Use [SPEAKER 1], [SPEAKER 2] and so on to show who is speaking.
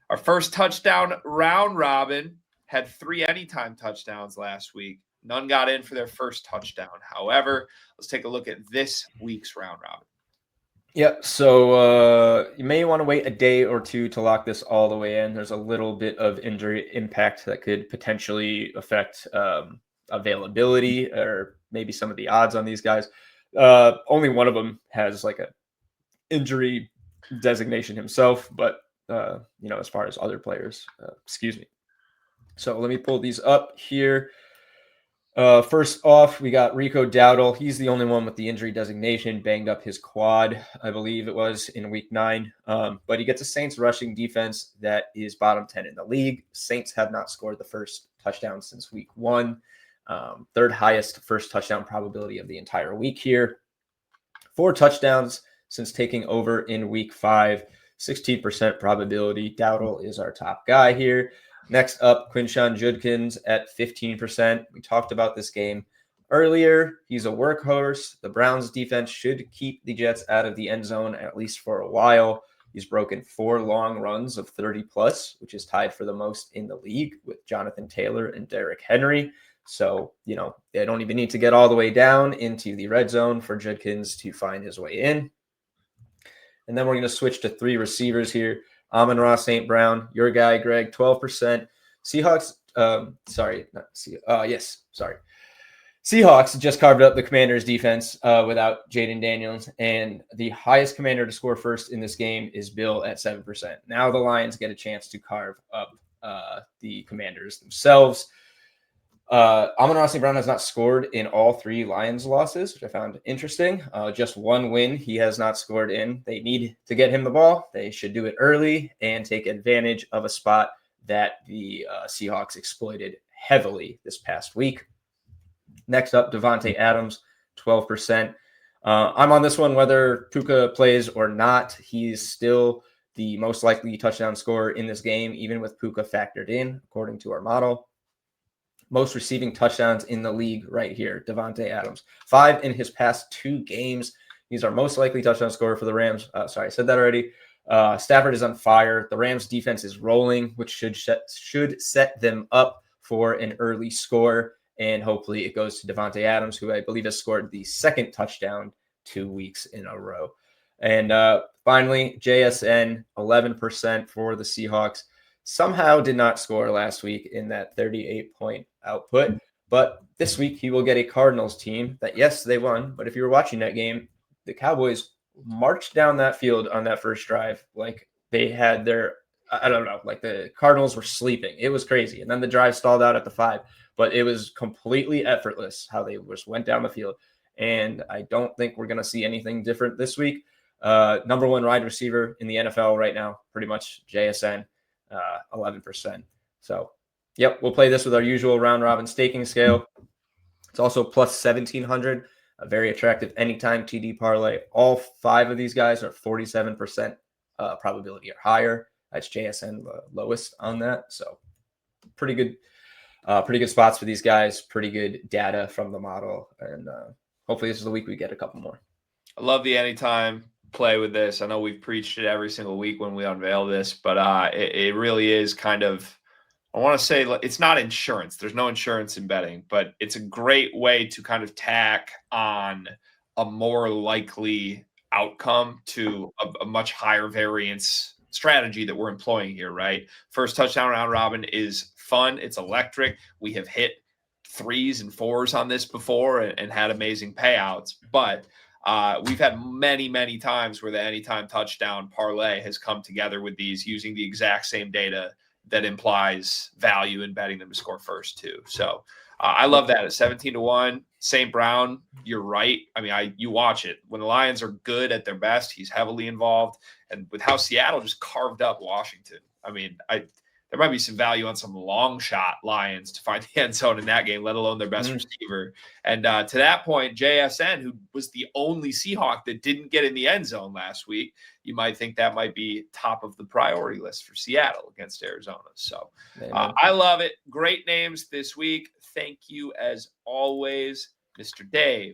[SPEAKER 1] Our first touchdown round robin had 3 anytime touchdowns last week. None got in for their first touchdown. However, let's take a look at this week's round robin.
[SPEAKER 2] Yep. So you may want to wait a day or two to lock this all the way in. There's a little bit of injury impact that could potentially affect availability or maybe some of the odds on these guys. Only one of them has like a injury designation himself, but as far as other players, excuse me. So let me pull these up here. First off, we got Rico Dowdle. He's the only one with the injury designation, banged up his quad, I believe it was, in week 9. But he gets a Saints rushing defense that is bottom 10 in the league. Saints have not scored the first touchdown since week 1. Third highest first touchdown probability of the entire week here. 4 touchdowns since taking over in week 5. 16% probability. Dowdle is our top guy here. Next up, Quinshon Judkins at 15%. We talked about this game earlier. He's a workhorse. The Browns defense should keep the Jets out of the end zone at least for a while. He's broken 4 long runs of 30+, which is tied for the most in the league with Jonathan Taylor and Derrick Henry. So, they don't even need to get all the way down into the red zone for Judkins to find his way in. And then we're going to switch to 3 receivers here. Amon-Ra St. Brown, your guy, Greg, 12%. Seahawks just carved up the Commanders' defense without Jaden Daniels, and the highest Commander to score first in this game is Bill at 7%. Now the Lions get a chance to carve up the Commanders themselves. Amon-Ra St. Brown has not scored in all 3 Lions losses, which I found interesting. Just 1 win he has not scored in. They need to get him the ball. They should do it early and take advantage of a spot that the Seahawks exploited heavily this past week. Next up, Davante Adams, 12%. I'm on this one whether Puka plays or not. He's still the most likely touchdown scorer in this game, even with Puka factored in, according to our model. Most receiving touchdowns in the league right here, Davante Adams. 5 in his past 2 games. He's our most likely touchdown scorer for the Rams. Sorry, I said that already. Stafford is on fire. The Rams defense is rolling, which should set them up for an early score. And hopefully it goes to Davante Adams, who I believe has scored the 2nd touchdown 2 weeks in a row. And finally, JSN, 11% for the Seahawks. Somehow did not score last week in that 38-point output. But this week he will get a Cardinals team that, yes, they won. But if you were watching that game, the Cowboys marched down that field on that first drive like they had like the Cardinals were sleeping. It was crazy. And then the drive stalled out at the 5. But it was completely effortless how they just went down the field. And I don't think we're going to see anything different this week. Number 1 wide receiver in the NFL right now, pretty much JSN. 11%. So, yep, we'll play this with our usual round robin staking scale. It's also plus 1,700, a very attractive anytime TD parlay. All 5 of these guys are 47% probability or higher. That's JSN the lowest on that. So, pretty good spots for these guys. Pretty good data from the model, and hopefully this is the week we get a couple more.
[SPEAKER 1] I love the anytime play with this. I know we've preached it every single week when we unveil this, but it really is kind of, I want to say it's not insurance. There's no insurance in betting, but it's a great way to kind of tack on a more likely outcome to a much higher variance strategy that we're employing here, right? First touchdown round robin is fun. It's electric. We have hit 3s and 4s on this before and had amazing payouts, but we've had many, many times where the anytime touchdown parlay has come together with these using the exact same data that implies value in betting them to score first too. So I love that at 17-1. St. Brown, you're right. I mean, you watch it. When the Lions are good at their best, he's heavily involved. And with how Seattle just carved up Washington, I mean, there might be some value on some long shot Lions to find the end zone in that game, let alone their best receiver. And to that point, JSN, who was the only Seahawk that didn't get in the end zone last week, you might think that might be top of the priority list for Seattle against Arizona. So I love it. Great names this week. Thank you as always, Mr. Dave.